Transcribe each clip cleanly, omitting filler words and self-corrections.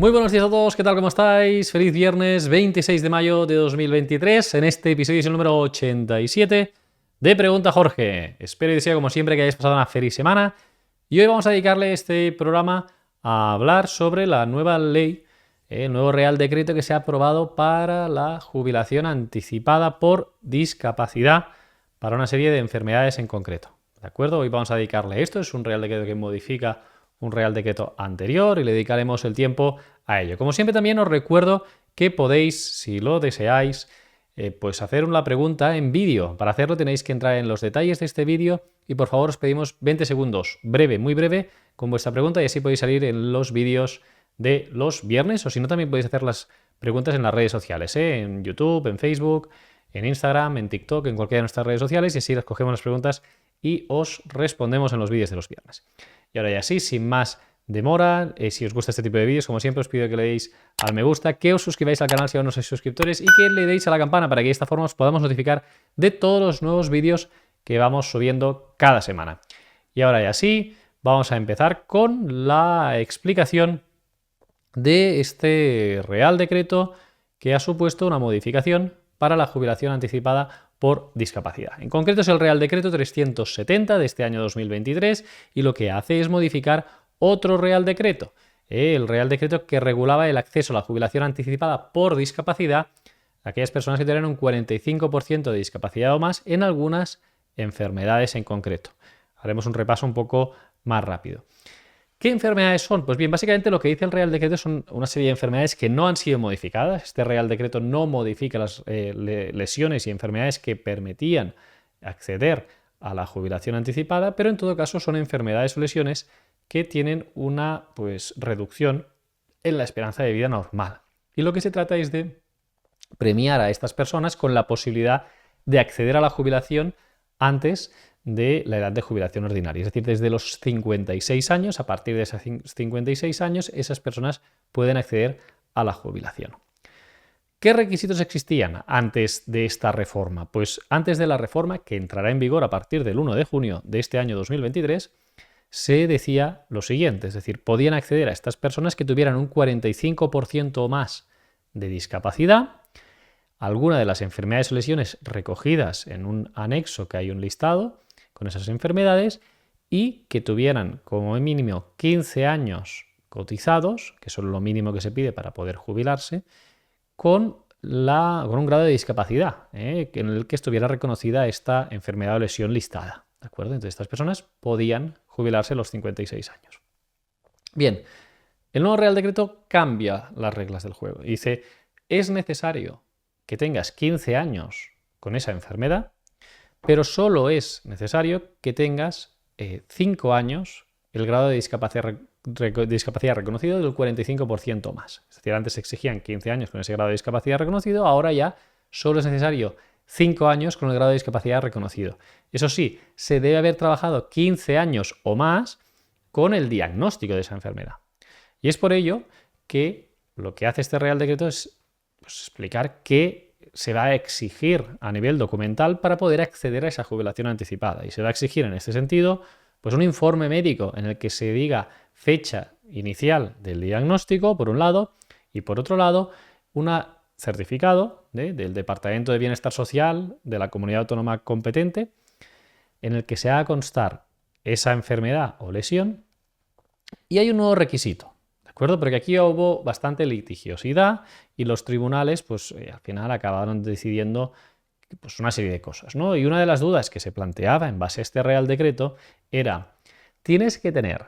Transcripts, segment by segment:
Muy buenos días a todos, ¿qué tal? ¿Cómo estáis? Feliz viernes 26 de mayo de 2023. En este episodio es el número 87 de Pregunta Jorge. Espero y deseo, como siempre, que hayáis pasado una feliz semana. Y hoy vamos a dedicarle este programa a hablar sobre la nueva ley, el nuevo Real Decreto que se ha aprobado para la jubilación anticipada por discapacidad para una serie de enfermedades en concreto. ¿De acuerdo? Hoy vamos a dedicarle a esto. Es un Real Decreto que modifica un Real Decreto anterior y le dedicaremos el tiempo a ello. Como siempre, también os recuerdo que podéis, si lo deseáis, pues hacer una pregunta en vídeo. Para hacerlo tenéis que entrar en los detalles de este vídeo y por favor os pedimos 20 segundos, breve, muy breve, con vuestra pregunta y así podéis salir en los vídeos de los viernes, o si no también podéis hacer las preguntas en las redes sociales, en YouTube, en Facebook, en Instagram, en TikTok, en cualquiera de nuestras redes sociales y así las cogemos las preguntas y os respondemos en los vídeos de los viernes. Y ahora ya sí, sin más demora, si os gusta este tipo de vídeos, como siempre os pido que le deis al me gusta, que os suscribáis al canal si aún no sois suscriptores y que le deis a la campana para que de esta forma os podamos notificar de todos los nuevos vídeos que vamos subiendo cada semana. Y ahora ya sí, vamos a empezar con la explicación de este Real Decreto que ha supuesto una modificación para la jubilación anticipada por discapacidad. En concreto es el Real Decreto 370 de este año 2023 y lo que hace es modificar otro Real Decreto, el Real Decreto que regulaba el acceso a la jubilación anticipada por discapacidad a aquellas personas que tienen un 45% de discapacidad o más en algunas enfermedades en concreto. Haremos un repaso un poco más rápido. ¿Qué enfermedades son? Pues bien, básicamente lo que dice el Real Decreto son una serie de enfermedades que no han sido modificadas. Este Real Decreto no modifica las lesiones y enfermedades que permitían acceder a la jubilación anticipada, pero en todo caso son enfermedades o lesiones que tienen una reducción en la esperanza de vida normal. Y lo que se trata es de premiar a estas personas con la posibilidad de acceder a la jubilación antes de la edad de jubilación ordinaria. Es decir, desde los 56 años, a partir de esos 56 años, esas personas pueden acceder a la jubilación. ¿Qué requisitos existían antes de esta reforma? Pues antes de la reforma, que entrará en vigor a partir del 1 de junio de este año 2023, se decía lo siguiente, es decir, podían acceder a estas personas que tuvieran un 45% o más de discapacidad, alguna de las enfermedades o lesiones recogidas en un anexo que hay un listado con esas enfermedades y que tuvieran como mínimo 15 años cotizados, que son lo mínimo que se pide para poder jubilarse, con un grado de discapacidad, en el que estuviera reconocida esta enfermedad o lesión listada. ¿De acuerdo? Entonces estas personas podían jubilarse a los 56 años. Bien, el nuevo Real Decreto cambia las reglas del juego. Dice, es necesario que tengas 15 años con esa enfermedad, pero solo es necesario que tengas 5 años el grado de discapacidad reconocido del 45% más. Es decir, antes se exigían 15 años con ese grado de discapacidad reconocido, ahora ya solo es necesario 5 años con el grado de discapacidad reconocido. Eso sí, se debe haber trabajado 15 años o más con el diagnóstico de esa enfermedad. Y es por ello que lo que hace este Real Decreto es explicar qué se va a exigir a nivel documental para poder acceder a esa jubilación anticipada. Y se va a exigir en este sentido pues un informe médico en el que se diga fecha inicial del diagnóstico, por un lado, y por otro lado, un certificado del Departamento de Bienestar Social de la comunidad autónoma competente en el que se haga constar esa enfermedad o lesión. Y hay un nuevo requisito. ¿De acuerdo? Porque aquí hubo bastante litigiosidad y los tribunales al final acabaron decidiendo una serie de cosas, ¿no? Y una de las dudas que se planteaba en base a este Real Decreto era, tienes que tener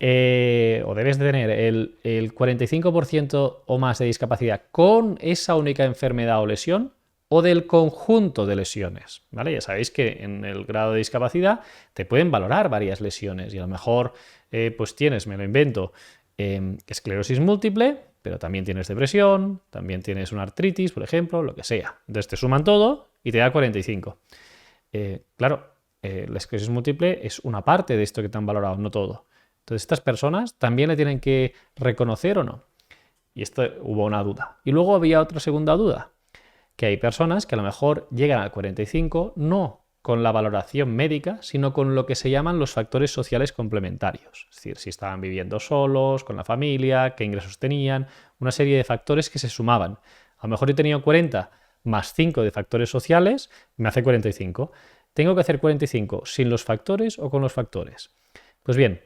o debes de tener el 45% o más de discapacidad con esa única enfermedad o lesión o del conjunto de lesiones, ¿vale? Ya sabéis que en el grado de discapacidad te pueden valorar varias lesiones y a lo mejor tienes, me lo invento, esclerosis múltiple, pero también tienes depresión, también tienes una artritis, por ejemplo, lo que sea. Entonces te suman todo y te da 45. Claro, la esclerosis múltiple es una parte de esto que te han valorado, no todo. Entonces estas personas también le tienen que reconocer o no. Y esto hubo una duda. Y luego había otra segunda duda, que hay personas que a lo mejor llegan al 45 no con la valoración médica, sino con lo que se llaman los factores sociales complementarios. Es decir, si estaban viviendo solos, con la familia, qué ingresos tenían, una serie de factores que se sumaban. A lo mejor he tenido 40 más 5 de factores sociales, me hace 45. ¿Tengo que hacer 45 sin los factores o con los factores? Pues bien,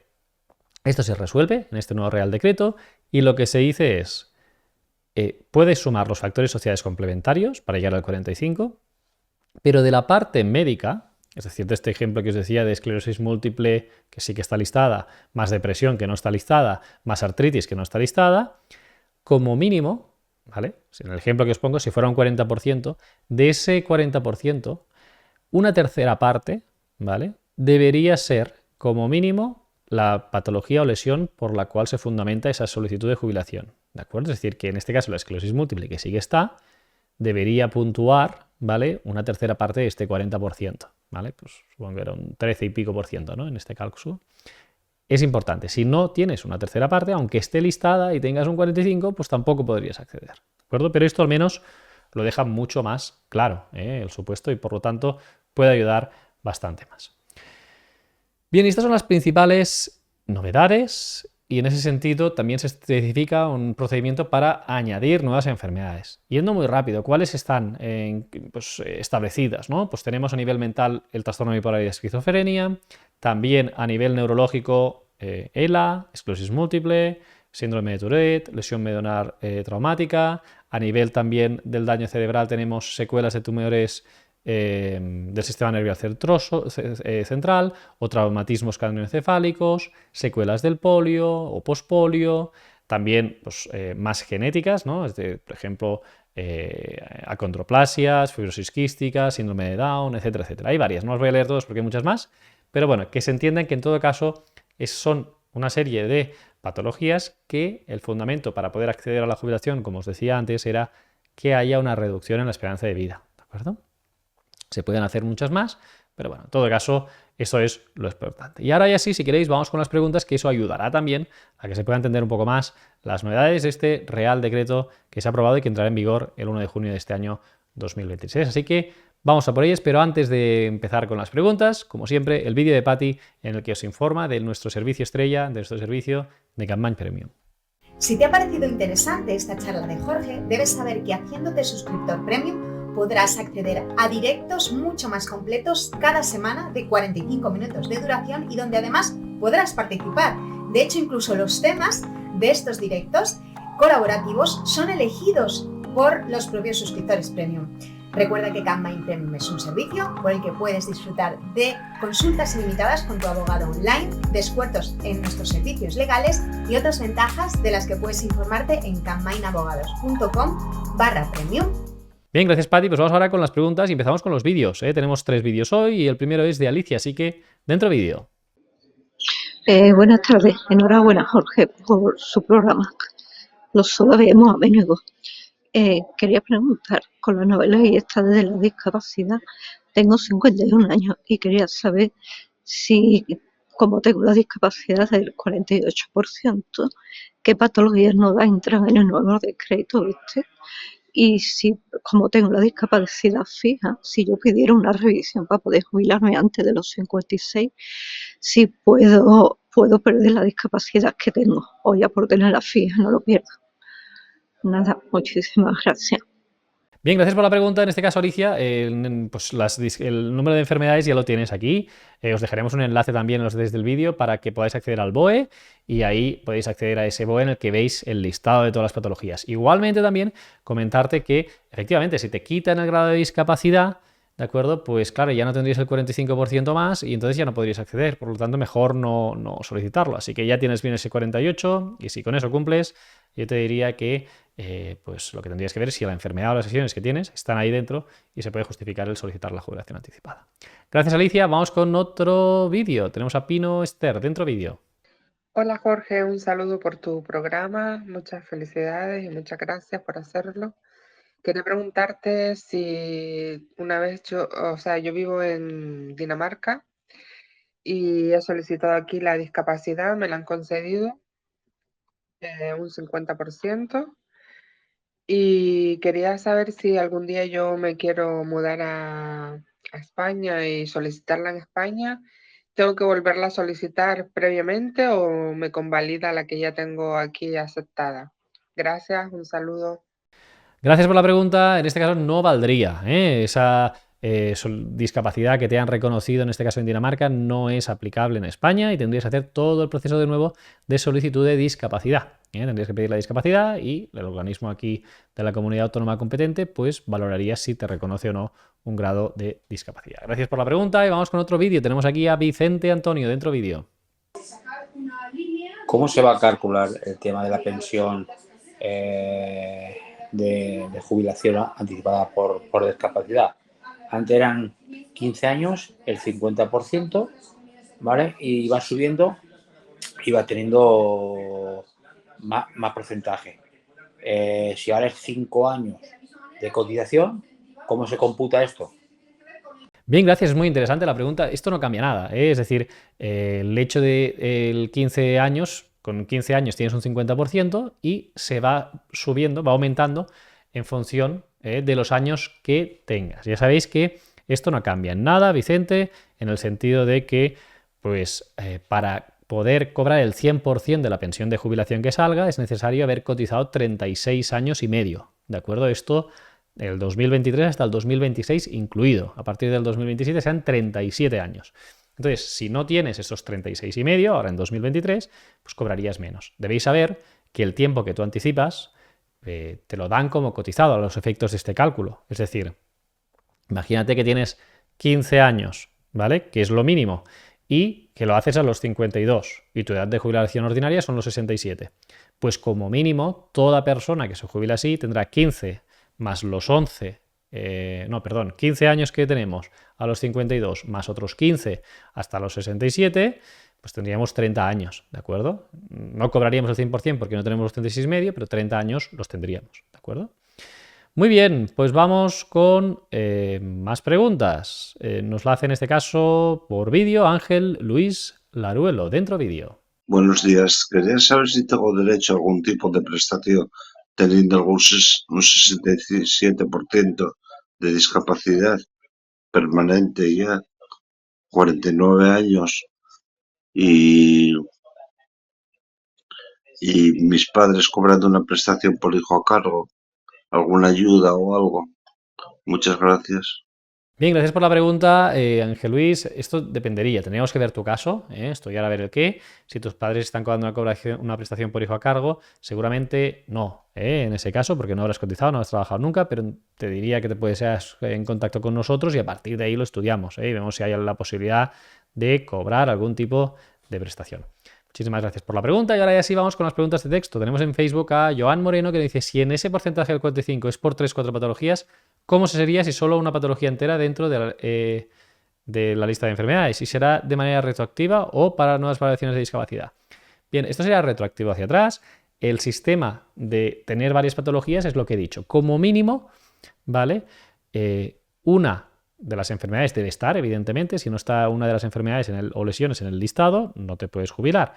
esto se resuelve en este nuevo Real Decreto y lo que se dice es, puedes sumar los factores sociales complementarios para llegar al 45, pero de la parte médica, es decir, de este ejemplo que os decía de esclerosis múltiple, que sí que está listada, más depresión que no está listada, más artritis que no está listada, como mínimo, ¿vale? En el ejemplo que os pongo, si fuera un 40%, de ese 40%, una tercera parte, ¿vale? Debería ser, como mínimo, la patología o lesión por la cual se fundamenta esa solicitud de jubilación, ¿de acuerdo? Es decir, que en este caso la esclerosis múltiple, que sí que está, debería puntuar, ¿vale? Una tercera parte de este 40%, ¿vale? Pues supongo que era un 13 y pico por ciento, ¿no? En este cálculo. Es importante. Si no tienes una tercera parte, aunque esté listada y tengas un 45, pues tampoco podrías acceder, ¿de acuerdo? Pero esto al menos lo deja mucho más claro, el supuesto, y por lo tanto puede ayudar bastante más. Bien, estas son las principales novedades y en ese sentido también se especifica un procedimiento para añadir nuevas enfermedades. Yendo muy rápido, ¿cuáles están establecidas, ¿no? Pues tenemos a nivel mental el trastorno bipolar y la esquizofrenia, también a nivel neurológico ELA, esclerosis múltiple, síndrome de Tourette, lesión medullar traumática. A nivel también del daño cerebral tenemos secuelas de tumores del sistema nervioso central o traumatismos craneoencefálicos, secuelas del polio o pospolio, también pues, más genéticas, ¿no? Por ejemplo, acondroplasias, fibrosis quística, síndrome de Down, etcétera, etcétera. Hay varias, no os voy a leer todos porque hay muchas más, pero bueno, que se entiendan que en todo caso son una serie de patologías que el fundamento para poder acceder a la jubilación, como os decía antes, era que haya una reducción en la esperanza de vida, ¿de acuerdo? Se pueden hacer muchas más, pero bueno, en todo caso, eso es lo importante. Y ahora ya sí, si queréis, vamos con las preguntas, que eso ayudará también a que se pueda entender un poco más las novedades de este Real Decreto que se ha aprobado y que entrará en vigor el 1 de junio de este año 2026. Así que vamos a por ellas, pero antes de empezar con las preguntas, como siempre, el vídeo de Patty en el que os informa de nuestro servicio estrella, de nuestro servicio de Campaign Premium. Si te ha parecido interesante esta charla de Jorge, debes saber que haciéndote suscriptor premium podrás acceder a directos mucho más completos cada semana de 45 minutos de duración y donde además podrás participar. De hecho, incluso los temas de estos directos colaborativos son elegidos por los propios suscriptores premium. Recuerda que Campaign Premium es un servicio por el que puedes disfrutar de consultas ilimitadas con tu abogado online, descuentos en nuestros servicios legales y otras ventajas de las que puedes informarte en campaignabogados.com/premium. Bien, gracias Pati. Pues vamos ahora con las preguntas y empezamos con los vídeos. Tenemos 3 vídeos hoy y el primero es de Alicia, así que dentro vídeo. Buenas tardes, enhorabuena Jorge por su programa. Lo vemos a menudo. Quería preguntar, con la novela y esta de la discapacidad, tengo 51 años y quería saber si, como tengo la discapacidad del 48%, qué patologías nuevas entran en el nuevo decreto, ¿viste? Y si, como tengo la discapacidad fija, si yo pidiera una revisión para poder jubilarme antes de los 56, si puedo perder la discapacidad que tengo, o ya por tenerla fija no lo pierdo. Nada, muchísimas gracias. Bien, gracias por la pregunta. En este caso, Alicia, pues el número de enfermedades ya lo tienes aquí. Os dejaremos un enlace también en los detalles del vídeo para que podáis acceder al BOE y ahí podéis acceder a ese BOE en el que veis el listado de todas las patologías. Igualmente también comentarte que efectivamente si te quitan el grado de discapacidad, ¿de acuerdo? Pues claro, ya no tendrías el 45% más y entonces ya no podrías acceder. Por lo tanto, mejor no solicitarlo. Así que ya tienes bien ese 48 y si con eso cumples, yo te diría que pues lo que tendrías que ver es si la enfermedad o las sesiones que tienes están ahí dentro y se puede justificar el solicitar la jubilación anticipada. Gracias, Alicia. Vamos con otro vídeo. Tenemos a Pino Esther, dentro vídeo. Hola Jorge, un saludo por tu programa, muchas felicidades y muchas gracias por hacerlo. Quería preguntarte si una vez yo vivo en Dinamarca y he solicitado aquí la discapacidad, me la han concedido un 50%. Y quería saber si algún día yo me quiero mudar a a España y solicitarla en España, ¿tengo que volverla a solicitar previamente o me convalida la que ya tengo aquí aceptada? Gracias, un saludo. Gracias por la pregunta. En este caso no valdría, ¿eh? Esa discapacidad que te han reconocido, en este caso en Dinamarca, no es aplicable en España y tendrías que hacer todo el proceso de nuevo de solicitud de discapacidad. Tendrías que pedir la discapacidad y el organismo aquí de la comunidad autónoma competente pues valoraría si te reconoce o no un grado de discapacidad. Gracias por la pregunta y vamos con otro vídeo. Tenemos aquí a Vicente Antonio dentro vídeo. ¿Cómo se va a calcular el tema de la pensión de jubilación anticipada por discapacidad? Antes eran 15 años, el 50%, ¿vale? Y iba subiendo, iba teniendo más porcentaje. Si ahora es 5 años de cotización, ¿cómo se computa esto? Bien, gracias, es muy interesante la pregunta. Esto no cambia nada, ¿eh? Es decir, el hecho de 15 años, con 15 años tienes un 50% y se va subiendo, va aumentando en función de los años que tengas. Ya sabéis que esto no cambia en nada, Vicente, en el sentido de que, pues, para poder cobrar el 100% de la pensión de jubilación que salga, es necesario haber cotizado 36 años y medio, ¿de acuerdo? Esto del 2023 hasta el 2026 incluido. A partir del 2027 sean 37 años. Entonces, si no tienes esos 36 y medio, ahora en 2023, pues cobrarías menos. Debéis saber que el tiempo que tú anticipas te lo dan como cotizado a los efectos de este cálculo. Es decir, imagínate que tienes 15 años, ¿vale? Que es lo mínimo, y que lo haces a los 52 y tu edad de jubilación ordinaria son los 67. Pues como mínimo, toda persona que se jubila así tendrá 15 más los 15 años que tenemos a los 52, más otros 15 hasta los 67, pues tendríamos 30 años, ¿de acuerdo? No cobraríamos el 100% porque no tenemos los 36 y medio, pero 30 años los tendríamos, ¿de acuerdo? Muy bien, pues vamos con más preguntas. Nos la hace en este caso por vídeo Ángel Luis Laruelo, dentro vídeo. Buenos días. Quería saber si tengo derecho a algún tipo de prestación teniendo un 67% de discapacidad permanente ya, 49 años, y mis padres cobrando una prestación por hijo a cargo, alguna ayuda o algo. Muchas gracias. Bien, gracias por la pregunta, Ángel Luis. Esto dependería, tendríamos que ver tu caso, estudiar a ver el qué. Si tus padres están cobrando una prestación por hijo a cargo, seguramente no, en ese caso, porque no habrás cotizado, no habrás trabajado nunca, pero te diría que te puedes en contacto con nosotros y a partir de ahí lo estudiamos, y vemos si hay la posibilidad de cobrar algún tipo de prestación. Muchísimas gracias por la pregunta y ahora ya sí vamos con las preguntas de texto. Tenemos en Facebook a Joan Moreno que dice, si en ese porcentaje del 45 es por 3-4 patologías, ¿cómo se sería si solo una patología entera dentro de la lista de enfermedades? ¿Y será de manera retroactiva o para nuevas valoraciones de discapacidad? Bien, esto sería retroactivo hacia atrás. El sistema de tener varias patologías es lo que he dicho. Como mínimo, ¿vale? Una de las enfermedades debe estar, evidentemente. Si no está una de las enfermedades o lesiones en el listado, no te puedes jubilar.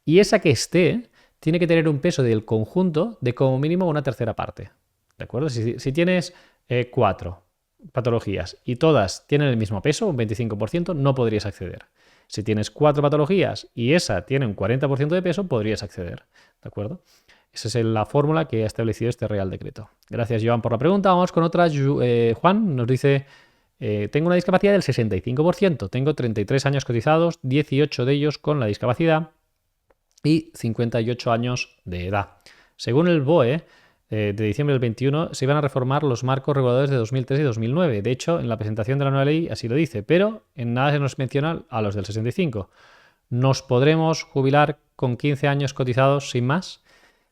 Y esa que esté tiene que tener un peso del conjunto de como mínimo una tercera parte. ¿De acuerdo? Si tienes 4 patologías y todas tienen el mismo peso, un 25%, no podrías acceder. Si tienes 4 patologías y esa tiene un 40% de peso, podrías acceder. ¿De acuerdo? Esa es la fórmula que ha establecido este Real Decreto. Gracias, Joan, por la pregunta. Vamos con otra. Juan nos dice, tengo una discapacidad del 65%. Tengo 33 años cotizados, 18 de ellos con la discapacidad y 58 años de edad. Según el BOE, de diciembre del 21, se iban a reformar los marcos reguladores de 2003 y 2009. De hecho, en la presentación de la nueva ley así lo dice, pero en nada se nos menciona a los del 65. ¿Nos podremos jubilar con 15 años cotizados sin más?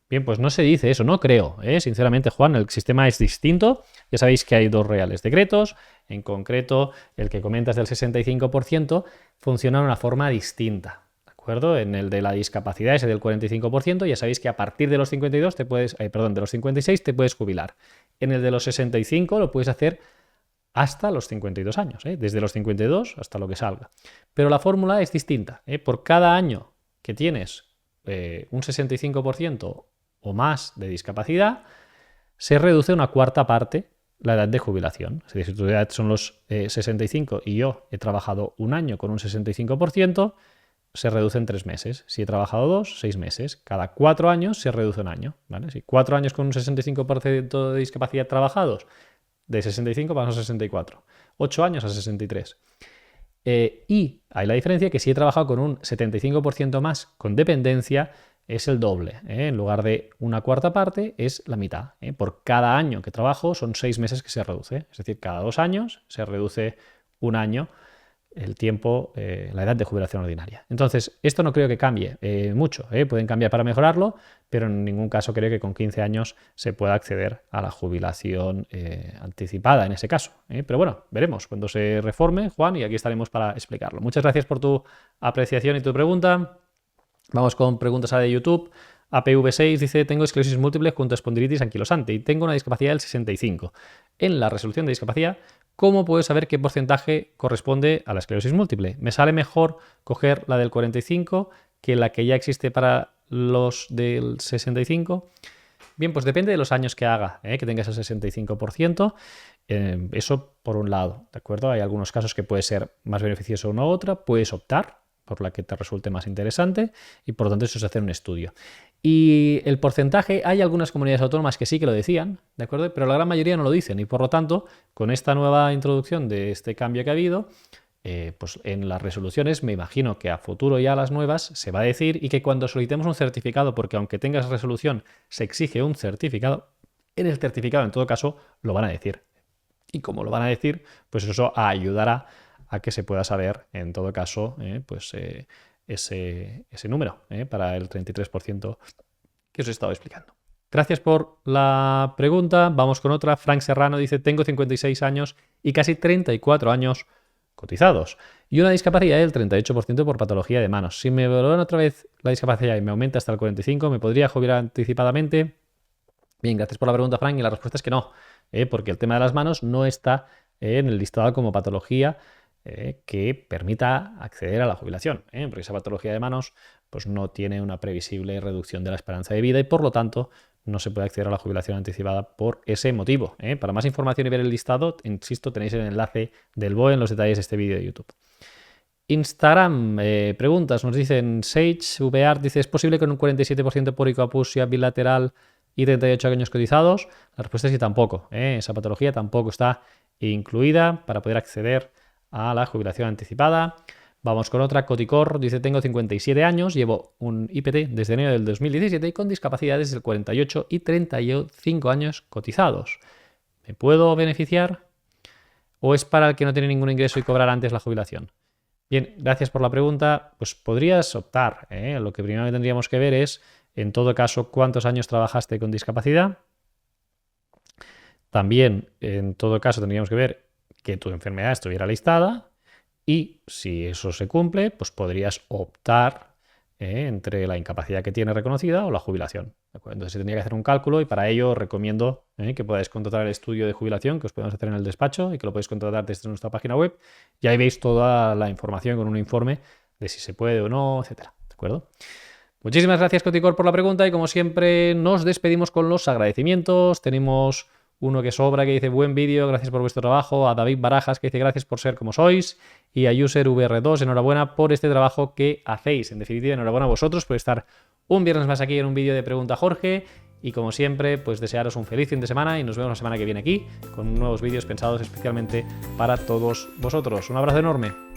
Bien, pues no se dice eso, no creo. Sinceramente, Juan, el sistema es distinto. Ya sabéis que hay 2 reales decretos. En concreto, el que comentas del 65% funciona de una forma distinta. En el de la discapacidad, ese del 45%, ya sabéis que a partir de los 52 de los 56 te puedes jubilar. En el de los 65 lo puedes hacer hasta los 52 años, desde los 52 hasta lo que salga. Pero la fórmula es distinta. Por cada año que tienes un 65% o más de discapacidad, se reduce una cuarta parte la edad de jubilación. Es decir, si tu edad son los 65 y yo he trabajado un año con un 65%, se reduce en 3 meses. Si he trabajado 2, 6 meses. Cada 4 años se reduce un año, ¿vale? Si 4 años con un 65% de discapacidad trabajados, de 65 pasamos a 64. 8 años a 63. Y hay la diferencia que si he trabajado con un 75% más con dependencia, es el doble. En lugar de una cuarta parte, es la mitad. Por cada año que trabajo son 6 meses que se reduce. Es decir, cada 2 años se reduce un año el tiempo, la edad de jubilación ordinaria. Entonces, esto no creo que cambie mucho. Pueden cambiar para mejorarlo, pero en ningún caso creo que con 15 años se pueda acceder a la jubilación anticipada en ese caso. Pero bueno, veremos cuando se reforme, Juan, y aquí estaremos para explicarlo. Muchas gracias por tu apreciación y tu pregunta. Vamos con preguntas de YouTube. APV6 dice, tengo esclerosis múltiple junto a espondilitis anquilosante y tengo una discapacidad del 65. En la resolución de discapacidad, ¿cómo puedo saber qué porcentaje corresponde a la esclerosis múltiple? ¿Me sale mejor coger la del 45 que la que ya existe para los del 65? Bien, pues depende de los años que haga, que tenga ese 65%. Eso por un lado, ¿de acuerdo? Hay algunos casos que puede ser más beneficioso una u otra. Puedes optar por la que te resulte más interesante y por lo tanto eso es hacer un estudio. Y el porcentaje, hay algunas comunidades autónomas que sí que lo decían, ¿de acuerdo? Pero la gran mayoría no lo dicen y por lo tanto, con esta nueva introducción de este cambio que ha habido, pues en las resoluciones me imagino que a futuro ya las nuevas se va a decir y que cuando solicitemos un certificado, porque aunque tengas resolución se exige un certificado, en el certificado en todo caso lo van a decir. Y como lo van a decir, pues eso ayudará a que se pueda saber, en todo caso, ese número para el 33% que os he estado explicando. Gracias por la pregunta. Vamos con otra. Frank Serrano dice, tengo 56 años y casi 34 años cotizados y una discapacidad del 38% por patología de manos. Si me valoran otra vez la discapacidad y me aumenta hasta el 45%, ¿me podría jubilar anticipadamente? Bien, gracias por la pregunta, Frank, y la respuesta es que no, porque el tema de las manos no está en el listado como patología que permita acceder a la jubilación, porque esa patología de manos pues no tiene una previsible reducción de la esperanza de vida y por lo tanto no se puede acceder a la jubilación anticipada por ese motivo. Para más información y ver el listado, insisto, tenéis el enlace del BOE en los detalles de este vídeo de YouTube. Instagram, preguntas, nos dicen Sage VR, dice, ¿es posible con un 47% por hipoacusia bilateral y 38 años cotizados? La respuesta es que tampoco. Esa patología tampoco está incluida para poder acceder a la jubilación anticipada. Vamos con otra. Coticor dice, tengo 57 años, llevo un IPT desde enero del 2017 y con discapacidades del 48 y 35 años cotizados. ¿Me puedo beneficiar? ¿O es para el que no tiene ningún ingreso y cobrar antes la jubilación? Bien, gracias por la pregunta. Pues podrías optar. Lo que primero tendríamos que ver es, en todo caso, cuántos años trabajaste con discapacidad. También, en todo caso, tendríamos que ver que tu enfermedad estuviera listada y si eso se cumple, pues podrías optar entre la incapacidad que tienes reconocida o la jubilación. Entonces se tendría que hacer un cálculo y para ello os recomiendo que podáis contratar el estudio de jubilación que os podemos hacer en el despacho y que lo podéis contratar desde nuestra página web y ahí veis toda la información con un informe de si se puede o no, etcétera. ¿De acuerdo? Muchísimas gracias, Coticor, por la pregunta y como siempre nos despedimos con los agradecimientos. Tenemos uno que sobra que dice, buen vídeo, gracias por vuestro trabajo. A David Barajas que dice, gracias por ser como sois. Y a UserVR2, enhorabuena por este trabajo que hacéis. En definitiva, enhorabuena a vosotros por estar un viernes más aquí en un vídeo de Pregunta Jorge. Y como siempre, pues desearos un feliz fin de semana y nos vemos la semana que viene aquí con nuevos vídeos pensados especialmente para todos vosotros. Un abrazo enorme.